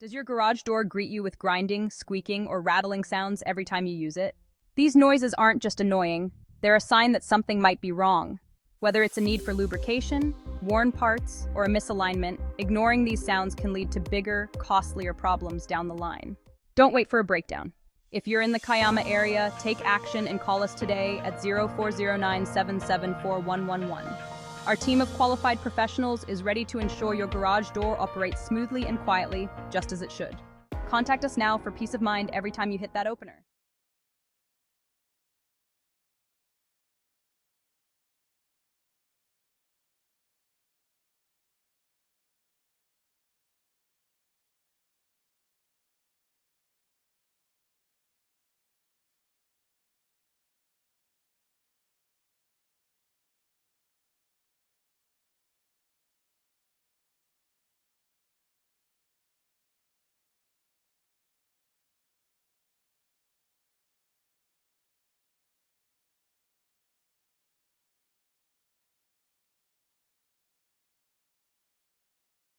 Does your garage door greet you with grinding, squeaking, or rattling sounds every time you use it? These noises aren't just annoying, they're a sign that something might be wrong. Whether it's a need for lubrication, worn parts, or a misalignment, ignoring these sounds can lead to bigger, costlier problems down the line. Don't wait for a breakdown. If you're in the Kiama area, take action and call us today at 0409-774-111. Our team of qualified professionals is ready to ensure your garage door operates smoothly and quietly, just as it should. Contact us now for peace of mind every time you hit that opener.